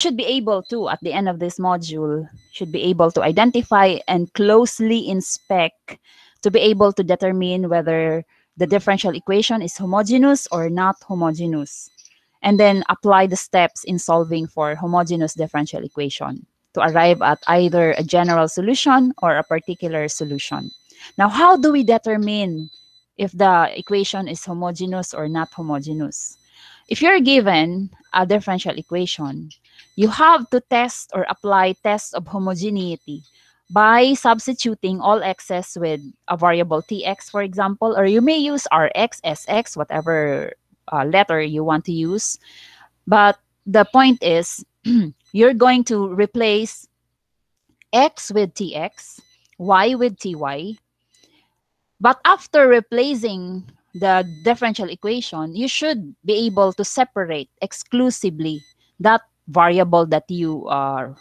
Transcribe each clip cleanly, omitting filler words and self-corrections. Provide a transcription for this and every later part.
should be able to, at the end of this module, should be able to identify and closely inspect to be able to determine whether the differential equation is homogeneous or not homogeneous, and then apply the steps in solving for homogeneous differential equation to arrive at either a general solution or a particular solution. Now, how do we determine if the equation is homogeneous or not homogeneous? If you're given a differential equation, you have to test or apply tests of homogeneity by substituting all x's with a variable tx, for example, or you may use rx, sx, whatever letter you want to use. But the point is, you're going to replace x with tx, y with ty. But after replacing the differential equation, you should be able to separate exclusively that variable that you are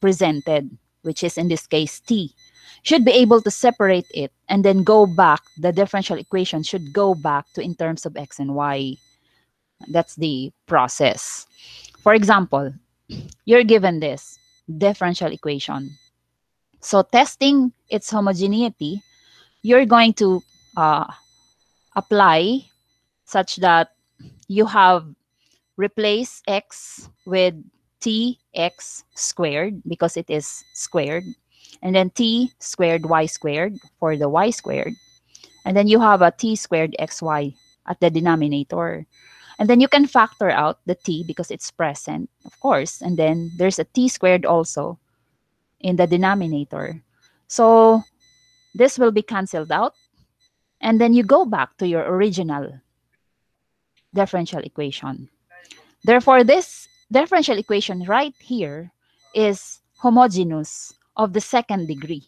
presented, which is in this case t. Should be able to separate it and then go back. The differential equation should go back to in terms of x and y. That's the process. For example, you're given this differential equation. So testing its homogeneity, you're going to uh, apply such that you have replaced x with tx squared because it is squared, and then t squared y squared for the y squared, and then you have a t squared xy at the denominator. And then you can factor out the t because it's present, of course, and then there's a t squared also in the denominator. So this will be canceled out, and then you go back to your original differential equation. Therefore, this differential equation right here is homogeneous of the second degree.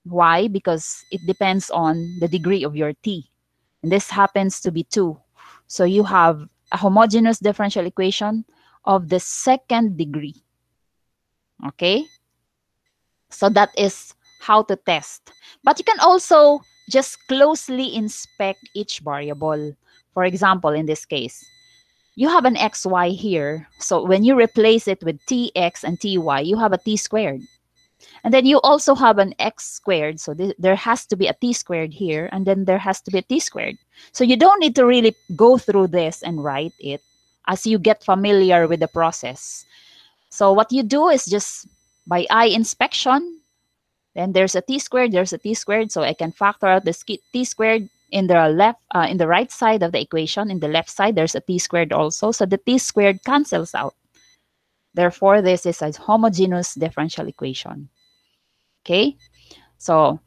Why? Because it depends on the degree of your t. And this happens to be 2. So you have a homogeneous differential equation of the second degree. Okay? So that is how to test. But you can also just closely inspect each variable. For example, in this case, you have an xy here. So when you replace it with tx and ty, you have a t squared. And then you also have an x squared. So there has to be a t squared here, and then there has to be a t squared. So you don't need to really go through this and write it as you get familiar with the process. So what you do is just by eye inspection, then there's a t squared, there's a t squared. So I can factor out the t squared in the left, in the right side of the equation. In the left side, there's a t squared also. So the t squared cancels out. Therefore, this is a homogeneous differential equation. Okay? So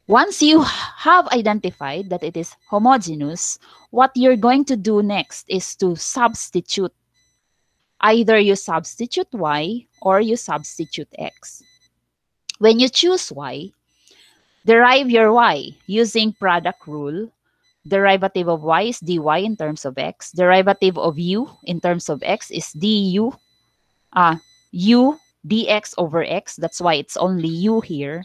once you have identified that it is homogeneous, what you're going to do next is to substitute. Either you substitute y or you substitute x. When you choose y, derive your y using product rule. Derivative of y is dy in terms of x. Derivative of u in terms of x is du. U dx over x. That's why it's only u here.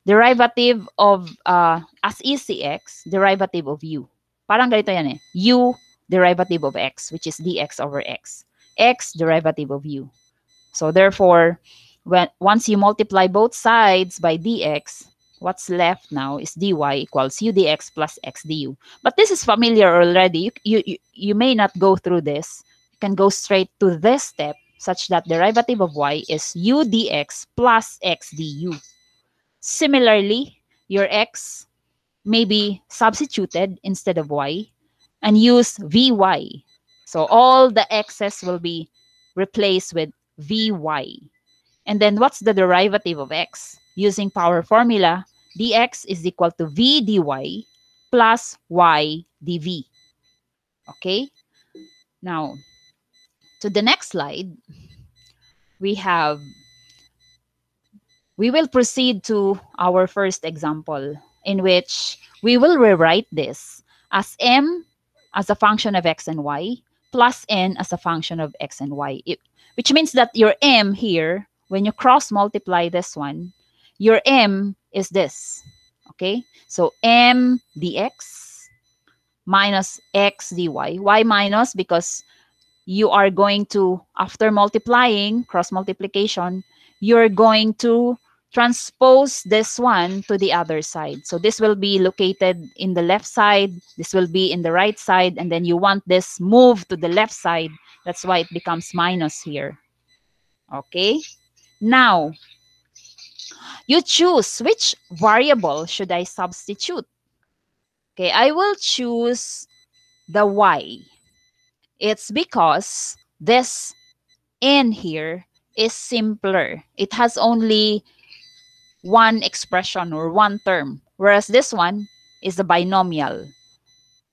Derivative of, as easy x, derivative of u. Parang ganito yan eh. U derivative of x, which is dx over x. X derivative of u. So therefore, once you multiply both sides by dx, what's left now is dy equals u dx plus x du. But this is familiar already. You may not go through this. You can go straight to this step such that derivative of y is u dx plus x du. Similarly, your x may be substituted instead of y and use vy. So all the x's will be replaced with vy. And then what's the derivative of x? Using power formula, dx is equal to v dy plus y dv. Okay? Now, to the next slide, we will proceed to our first example in which we will rewrite this as m as a function of x and y plus n as a function of x and y. Which means that your m here, when you cross multiply this one, your m is this. Okay? So m dx minus x dy. Why minus? Because you are going to, after multiplying, cross multiplication, you're going to transpose this one to the other side. So this will be located in the left side, this will be in the right side, and then you want this move to the left side. That's why it becomes minus here. Okay? Now, you choose which variable should I substitute. Okay, I will choose the y. It's because this in here is simpler. It has only one expression or one term, whereas this one is a binomial.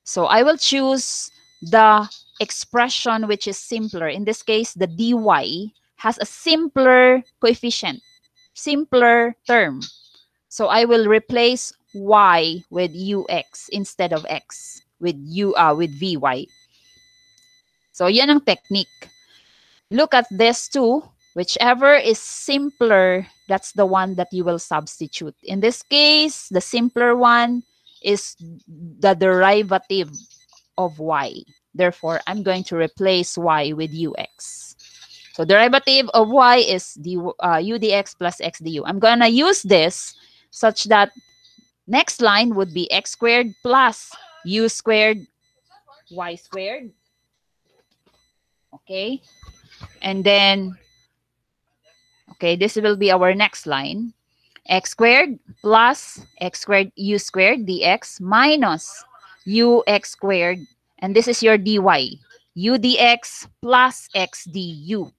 So I will choose the expression which is simpler. In this case, the dy has a simpler coefficient, simpler term. So I will replace y with ux instead of x with vy. So yan ang technique. Look at this too. Whichever is simpler, that's the one that you will substitute. In this case, the simpler one is the derivative of y. Therefore, I'm going to replace y with ux. So derivative of y is u dx plus x du. I'm going to use this such that next line would be x squared plus u squared y squared. Okay. And then, okay, this will be our next line. X squared plus x squared u squared dx minus ux squared. And this is your dy. U dx plus x du.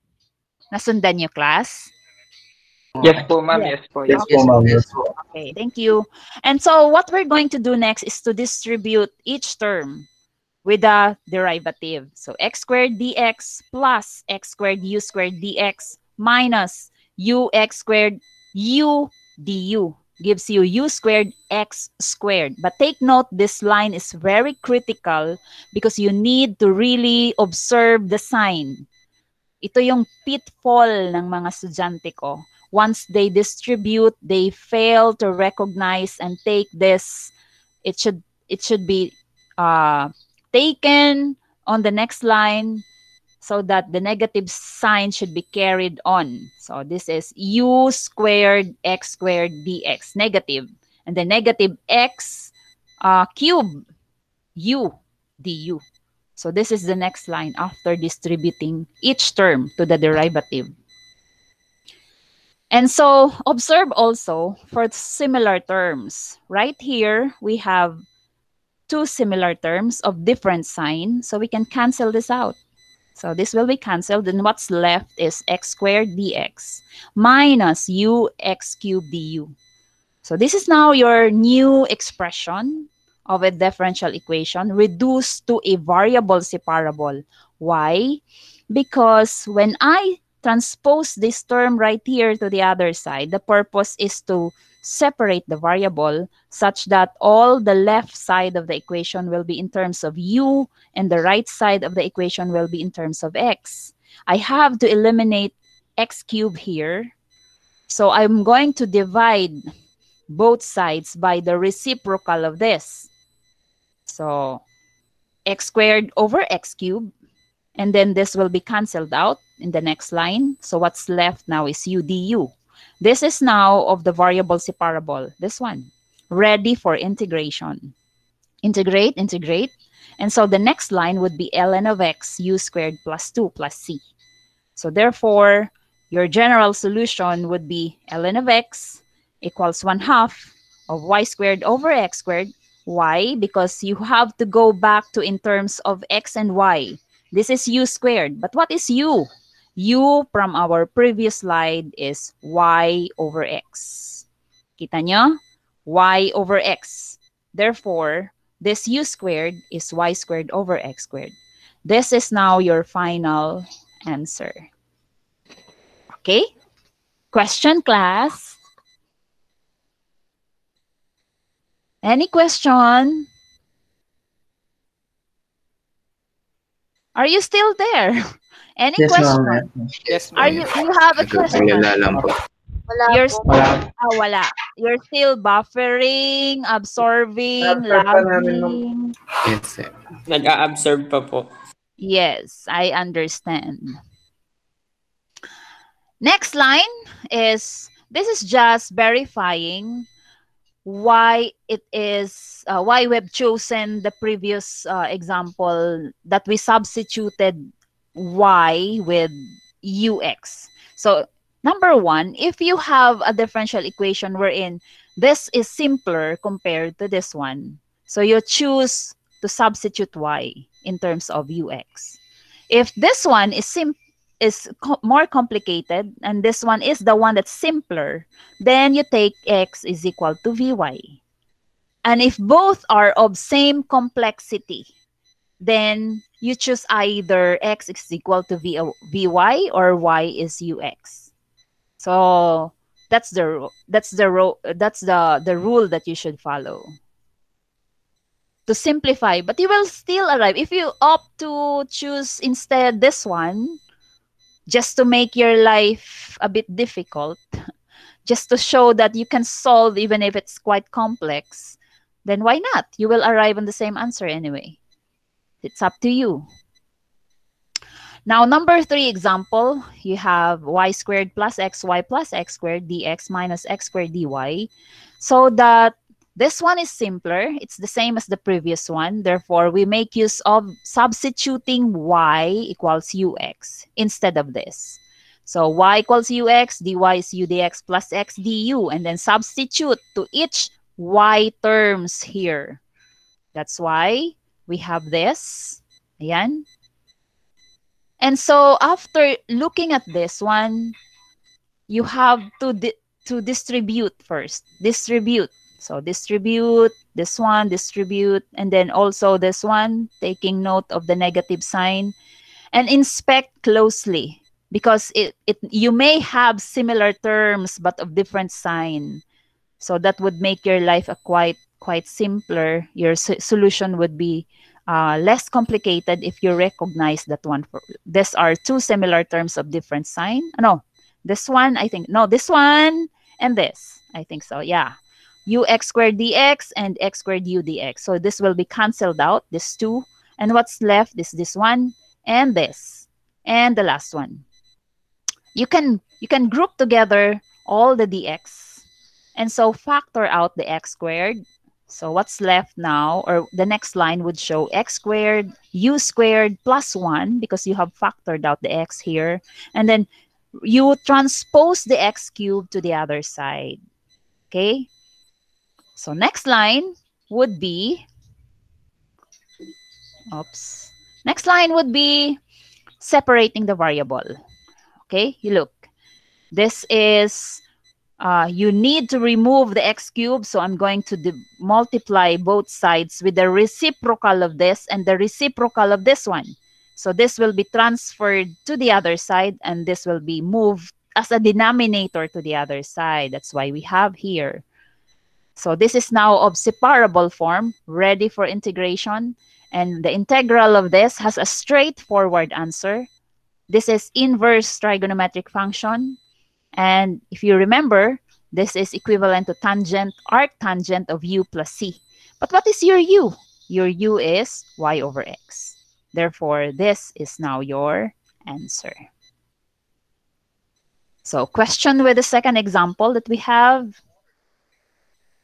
Nasundan niyo, class? Yes po, ma'am. Yes po. Yes po, ma'am. Yes po. Okay, thank you. And so what we're going to do next is to distribute each term with a derivative. So x squared dx plus x squared u squared dx minus ux squared u du gives you u squared x squared. But take note, this line is very critical because you need to really observe the sign. Ito yung pitfall ng mga estudyante ko. Once they distribute, they fail to recognize and take this. It should be taken on the next line so that the negative sign should be carried on. So this is u squared x squared dx, negative. And the negative x cube u du. So this is the next line after distributing each term to the derivative. And so observe also for similar terms. Right here, we have two similar terms of different sign. So we can cancel this out. So this will be canceled. And what's left is x squared dx minus ux cubed du. So this is now your new expression of a differential equation reduced to a variable separable. Why? Because when I transpose this term right here to the other side, the purpose is to separate the variable such that all the left side of the equation will be in terms of u and the right side of the equation will be in terms of x. I have to eliminate x cubed here. So I'm going to divide both sides by the reciprocal of this. So x squared over x cubed, and then this will be canceled out in the next line. So what's left now is u du. This is now of the variable separable, this one, ready for integration. Integrate, integrate. And so the next line would be ln of x u squared plus 2 plus c. So therefore, your general solution would be ln of x equals 1/2 of y squared over x squared. Why? Because you have to go back to in terms of x and y. This is u squared. But what is u? U from our previous slide is y over x. Kita nyo? Y over x. Therefore, this u squared is y squared over x squared. This is now your final answer. Okay? Question, class? Any question? Are you still there? Any Yes, question? ma'am. Yes, Are ma'am. you have a question? Lang po. You're Wala. wala. You're still buffering, absorbing, Absorb pa namin, lagging. Yes, sir. Nag-a-absorb pa po. Yes, I understand. Next line is, this is just verifying why it is, why we've chosen the previous example that we substituted y with ux. So number one, if you have a differential equation wherein this is simpler compared to this one, so you choose to substitute y in terms of ux. If this one is more complicated and this one is the one that's simpler, then you take x is equal to vy. And if both are of same complexity, then you choose either x is equal to vy or y is ux. So that's the rule that you should follow to simplify. But you will still arrive if you opt to choose instead this one, just to make your life a bit difficult, just to show that you can solve even if it's quite complex, then why not? You will arrive on the same answer anyway. It's up to you. Now, number 3 example, you have y squared plus xy plus x squared dx minus x squared dy. So that this one is simpler. It's the same as the previous one. Therefore, we make use of substituting y equals ux instead of this. So y equals ux, dy is u dx plus x du, and then substitute to each y terms here. That's why we have this. Ayan. And so after looking at this one, you have to distribute first. Distribute. So distribute this one, distribute, and then also this one, taking note of the negative sign, and inspect closely because you may have similar terms but of different sign. So that would make your life a quite simpler. Your solution would be less complicated if you recognize that one. These are two similar terms of different sign. No, this one, I think. No, this one and this. I think so, yeah. ux squared dx and x squared u dx. So this will be canceled out, this two. And what's left is this one and this. And the last one. You can group together all the dx. And so factor out the x squared. So what's left now, or the next line would show x squared, u squared plus 1 because you have factored out the x here. And then you transpose the x cubed to the other side. Okay? So next line would be, next line would be separating the variable. Okay? You look. This is, you need to remove the x cubed. So I'm going to multiply both sides with the reciprocal of this and the reciprocal of this one. So this will be transferred to the other side and this will be moved as a denominator to the other side. That's why we have here. So this is now of separable form, ready for integration. And the integral of this has a straightforward answer. This is inverse trigonometric function. And if you remember, this is equivalent to tangent, arctangent of u plus c. But what is your u? Your u is y over x. Therefore, this is now your answer. So question with the second example that we have.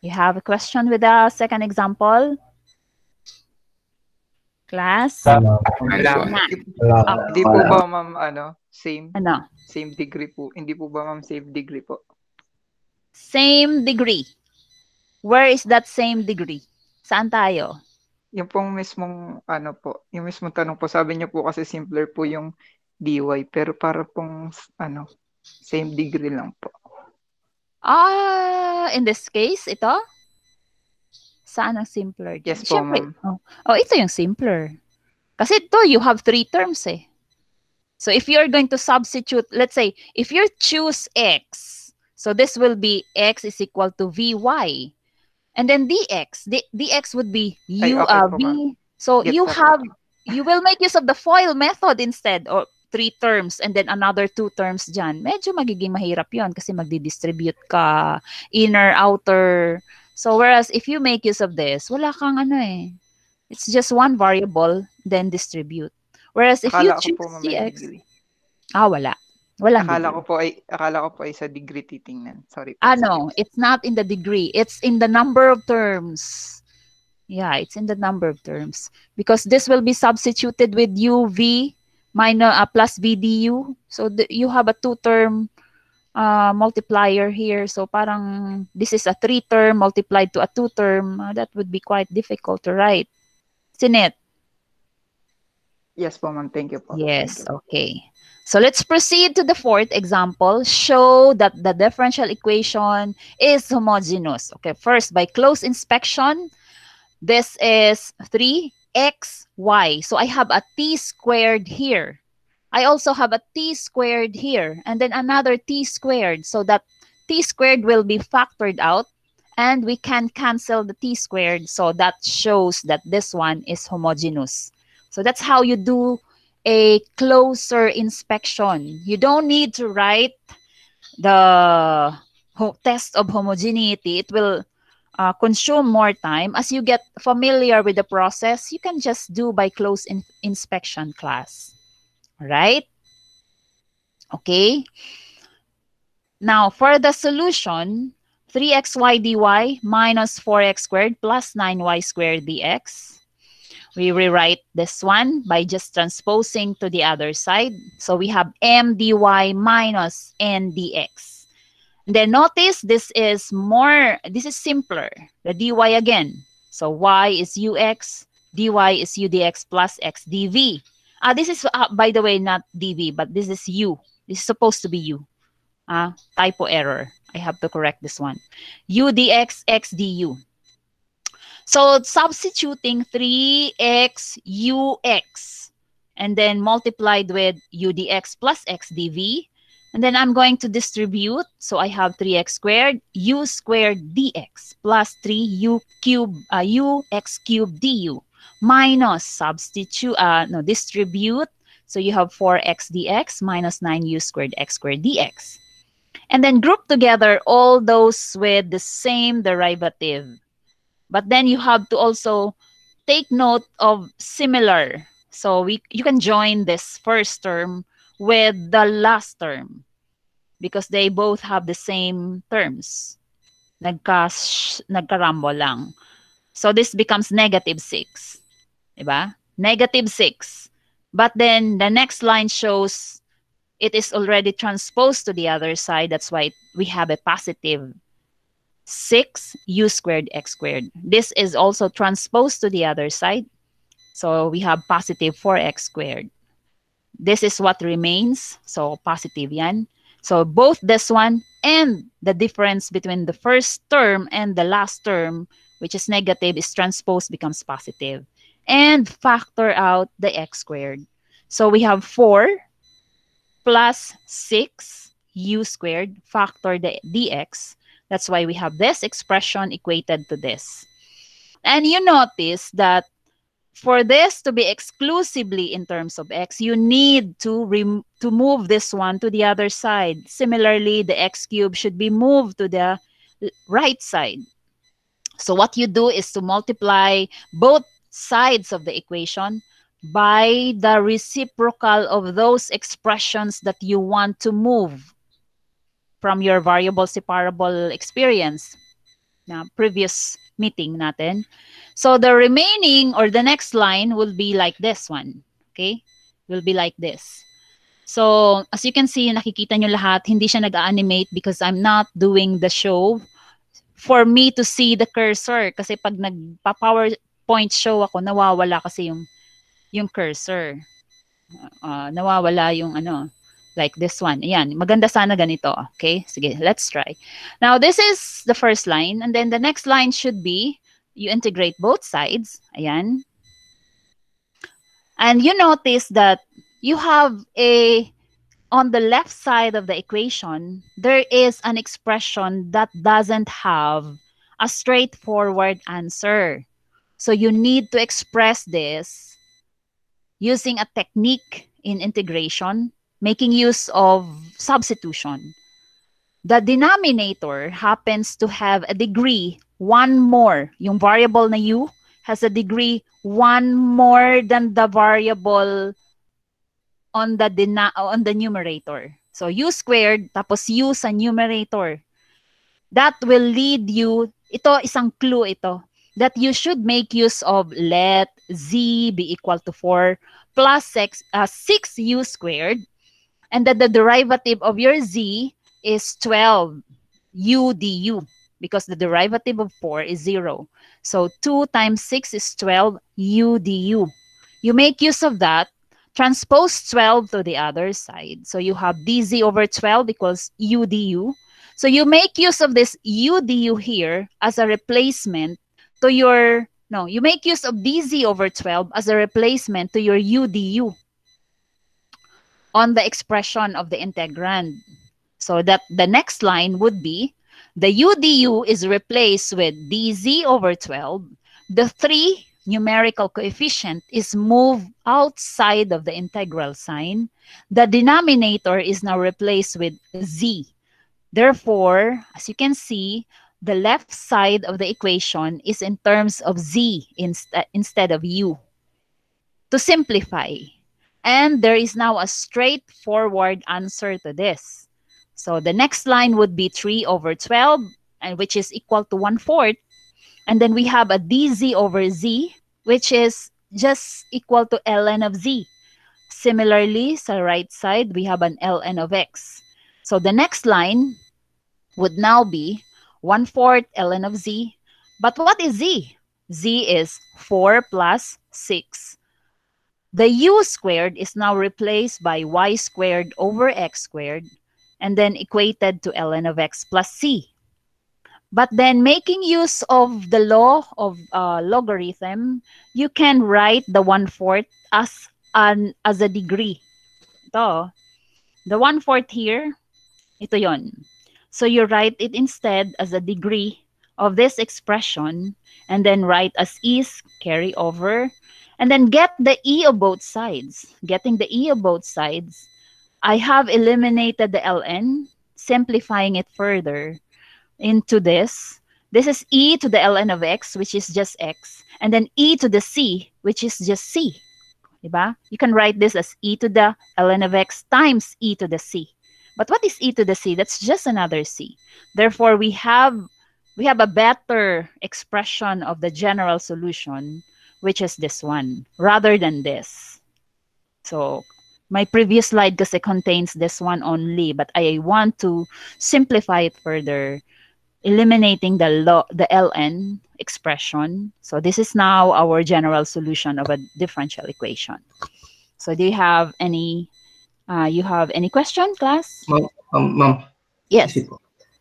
You have a question with the second example? Class? Wala. Wala. Hindi po ba, ma'am, same? Ano? Same degree po. Hindi po ba, ma'am, same degree po? Same degree. Where is that same degree? Saan tayo? Yung pong mismong, po, yung mismong tanong po, sabi niyo po kasi simpler po yung dy, pero para pong, same degree lang po. In this case, ito? Saan ang simpler? Yes po, ma'am. Ito yung simpler. Kasi ito, you have 3 terms eh. So if you're going to substitute, let's say, if you choose x, so this will be x is equal to vy. And then dx, dx would be u v. So you will make use of the FOIL method instead, or 3 terms and then another 2 terms dyan. Medyo magiging mahirap yon kasi magdi-distribute ka, inner, outer. So whereas if you make use of this, wala kang It's just one variable, then distribute. Whereas if you Akala ko choose po may CX, degree. wala. Walang Akala degree. ko po ay sa degree titingnan. Sorry po. No, it's not in the degree. It's in the number of terms. Yeah, it's in the number of terms. Because this will be substituted with UV minus plus VDU. So you have a two-term multiplier here. So parang this is a three-term multiplied to a two-term. That would be quite difficult to write. Isn't it? Yes po, ma'am. Thank you po. Yes, Thank you. okay. So let's proceed to the fourth example. Show that the differential equation is homogeneous. Okay, first, by close inspection, this is 3xy. So I have a t squared here. I also have a t squared here, and then another t squared. So that t squared will be factored out, and we can cancel the t squared. So that shows that this one is homogeneous. So that's how you do a closer inspection. You don't need to write the test of homogeneity. It will consume more time. As you get familiar with the process, you can just do by close inspection class. Right? Okay. Now, for the solution, 3xy dy minus 4x squared plus 9y squared dx. We rewrite this one by just transposing to the other side. So we have m dy minus n dx. And then notice this is simpler. The dy again. So y is ux, dy is u dx plus x dv. This is, by the way, not dv, but this is u. This is supposed to be u. Typo error. I have to correct this one. U dx x du. So substituting 3x ux and then multiplied with u dx plus x dv. And then I'm going to distribute. So I have 3x squared u squared dx plus 3u cubed ux cubed du minus distribute. So you have 4x dx minus 9u squared x squared dx. And then group together all those with the same derivative. But then you have to also take note of similar. So you can join this first term with the last term because they both have the same terms. Nagkarambo lang. So this becomes negative 6. Diba? Negative 6. But then the next line shows it is already transposed to the other side. That's why we have a positive 6 u squared x squared. This is also transposed to the other side. So we have positive 4x squared. This is what remains. So positive yan. So both this one and the difference between the first term and the last term, which is negative, is transposed, becomes positive. And factor out the x squared. So we have 4 plus 6 u squared, factor the dx. That's why we have this expression equated to this. And you notice that for this to be exclusively in terms of x, you need to move this one to the other side. Similarly, the x cubed should be moved to the right side. So what you do is to multiply both sides of the equation by the reciprocal of those expressions that you want to move from your variable separable experience na previous meeting natin. So the remaining or the next line will be like this one. Okay? Will be like this. So as you can see, nakikita nyo lahat, hindi siya nag-animate because I'm not doing the show for me to see the cursor. Kasi pag nagpa-PowerPoint show ako, nawawala kasi yung cursor. Nawawala yung ano, like this one. Ayan, maganda sana ganito. Okay, sige, let's try. Now, this is the first line. And then the next line should be, you integrate both sides. Ayan. And you notice that you have on the left side of the equation, there is an expression that doesn't have a straightforward answer. So you need to express this using a technique in integration, making use of substitution. The denominator happens to have a degree 1 more. Yung variable na u has a degree 1 more than the variable on the numerator. So u squared tapos u sa numerator. That will lead you, ito isang clue ito, that you should make use of let z be equal to 4 plus 6u squared, and that the derivative of your z is 12 u du, because the derivative of 4 is 0. So 2 times 6 is 12 u du. You make use of that, transpose 12 to the other side. So you have dz over 12 equals u du. So you make use of this u du here as a replacement to your, no, you make use of dz over 12 as a replacement to your u du on the expression of the integrand. So that the next line would be the u du is replaced with dz over 12. The 3 numerical coefficient is moved outside of the integral sign. The denominator is now replaced with z. Therefore, as you can see, the left side of the equation is in terms of z instead of u. To simplify, and there is now a straightforward answer to this. So the next line would be 3 over 12, and which is equal to 1/4. And then we have a dz over z, which is just equal to ln of z. Similarly, sa right side, we have an ln of x. So the next line would now be 1/4 ln of z. But what is z? Z is 4 plus 6. The u squared is now replaced by y squared over x squared, and then equated to ln of x plus c. But then making use of the law of logarithm, you can write the 1/4 as a degree. Ito, the 1/4 here, ito yon. So you write it instead as a degree of this expression, and then write as is, carry over, and then get the e of both sides. Getting the e of both sides, I have eliminated the ln, simplifying it further into this. This is e to the ln of x, which is just x, and then e to the c, which is just c. Diba? You can write this as e to the ln of x times e to the c. But what is e to the c? That's just another c. Therefore, we have a better expression of the general solution, which is this one, rather than this. So my previous slide kasi contains this one only, but I want to simplify it further, eliminating the ln expression. So this is now our general solution of a differential equation. So do you have any question, class? Ma'am. Yes.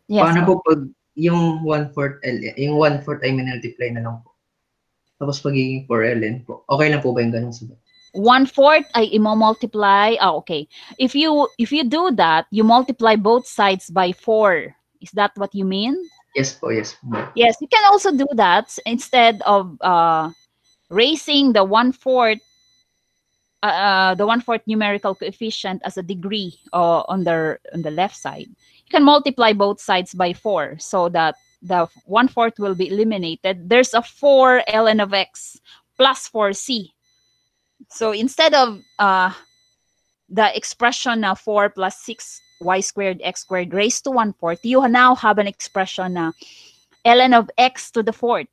Yes. Paano po pag yung 1/4 ln, yung 1/4 ay multiply na lang po? Tapos pagiging 4 ln po. Okay lang po ba yung ganun sagot? 1/4 ay imo-multiply. Okay. If you do that, you multiply both sides by 4. Is that what you mean? Yes po, yes po. Yes, you can also do that instead of raising the 1/4 numerical coefficient as a degree on the left side. You can multiply both sides by 4 so that the 1/4 will be eliminated. There's a 4 ln of x plus 4c. So instead of the expression na 4 plus 6 y squared x squared raised to 1/4, you now have an expression na ln of x to the 4th.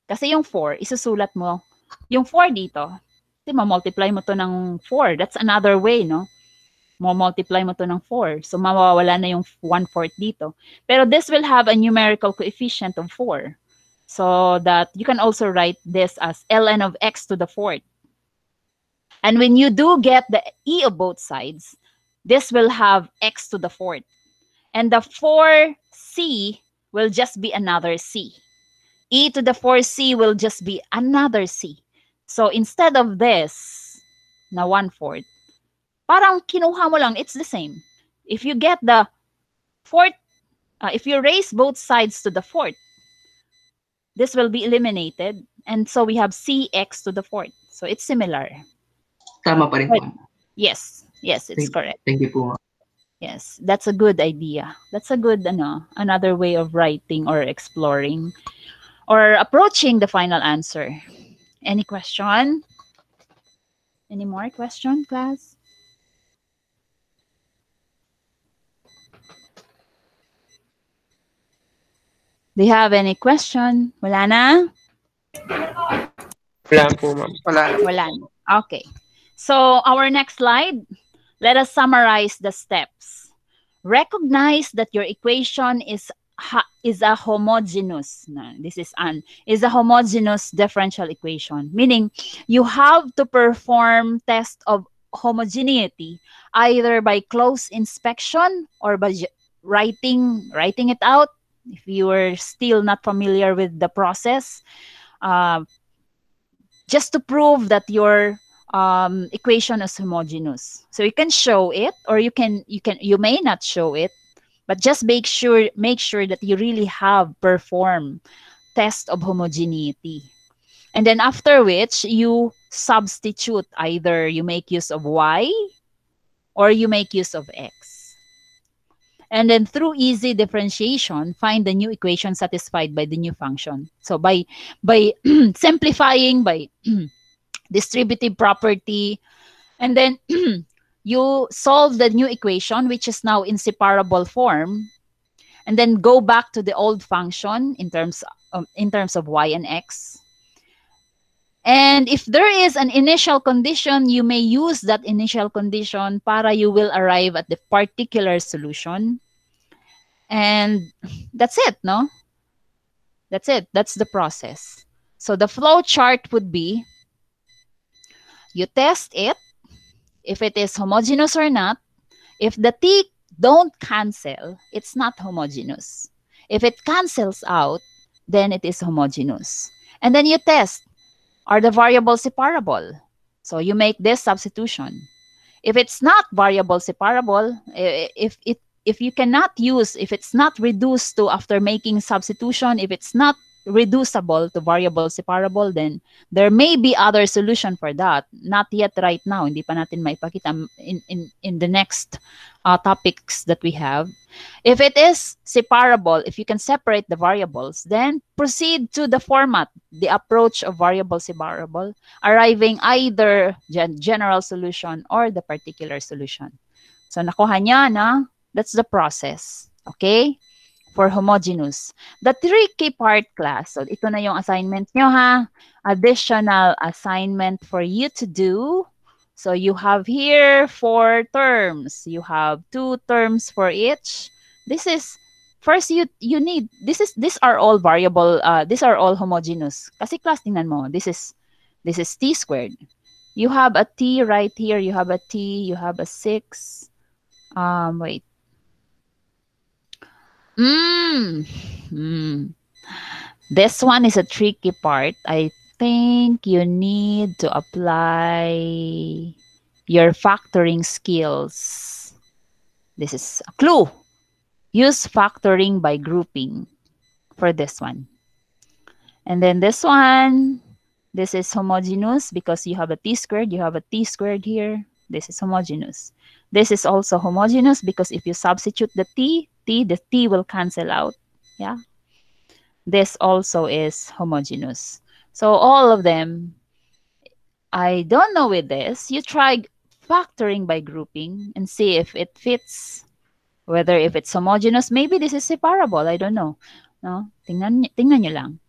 Kasi yung 4, isusulat mo. Yung 4 dito, ma-multiply mo to ng 4. That's another way, no? Mo-multiply mo to ng 4. So mawawala na yung 1/4 dito. Pero this will have a numerical coefficient of 4. So that you can also write this as ln of x to the 4th. And when you do get the e of both sides, this will have x to the 4th. And the 4c will just be another c. E to the 4c will just be another c. So instead of this, na 1/4, parang kinuha mo lang, it's the same. If you get the 4th, if you raise both sides to the 4th, this will be eliminated. And so we have cx to the 4th. So it's similar. Tama pa rin po. Yes, it's correct. Thank you po. Yes, that's a good idea. That's a good another way of writing or exploring or approaching the final answer. Any question? Any more question, class? Do you have any question? Wala na? Wala po, ma'am. Wala na po. Wala na. Okay. So, our next slide, let us summarize the steps. Recognize that your equation is a homogeneous. Is a homogeneous differential equation, meaning you have to perform test of homogeneity either by close inspection or by writing it out. If you are still not familiar with the process, just to prove that your equation is homogeneous. So you can show it, or you may not show it, but just make sure that you really have performed test of homogeneity. And then after which you substitute, either you make use of y or you make use of x. And then through easy differentiation, find the new equation satisfied by the new function. So by simplifying by distributive property, and then you solve the new equation, which is now in separable form, and then go back to the old function in terms of y and x. And if there is an initial condition, you may use that initial condition para you will arrive at the particular solution. And that's it, no? That's it. That's the process. So the flow chart would be, you test it, if it is homogeneous or not. If the t don't cancel, it's not homogeneous. If it cancels out, then it is homogeneous. And then you test, are the variables separable? So you make this substitution. If it's not variable separable, if you cannot use, if it's not reduced to, after making substitution, if it's not reducible to variable separable, then there may be other solution for that. Not yet right now. Hindi pa natin maipakita in the next topics that we have. If it is separable, if you can separate the variables, then proceed to the format, the approach of variable separable, arriving either general solution or the particular solution. So nakuha niya na, that's the process. Okay? For homogeneous. The tricky part, class, so ito na yung assignment nyo, ha? Additional assignment for you to do. So you have here 4 terms. You have 2 terms for each. This is, first you need, these are all variable, these are all homogeneous. Kasi class, tingnan mo, this is t squared. You have a t right here, you have a t, you have a 6. Wait. This one is a tricky part. I think you need to apply your factoring skills. This is a clue. Use factoring by grouping for this one. And then this one, this is homogeneous because you have a t squared, you have a t squared here. This is homogeneous. This is also homogeneous because if you substitute the t will cancel out. Yeah. This also is homogeneous. So all of them, I don't know with this. You try factoring by grouping and see if it fits. Whether if it's homogeneous, maybe this is separable. I don't know. No? Tingnan nyo lang.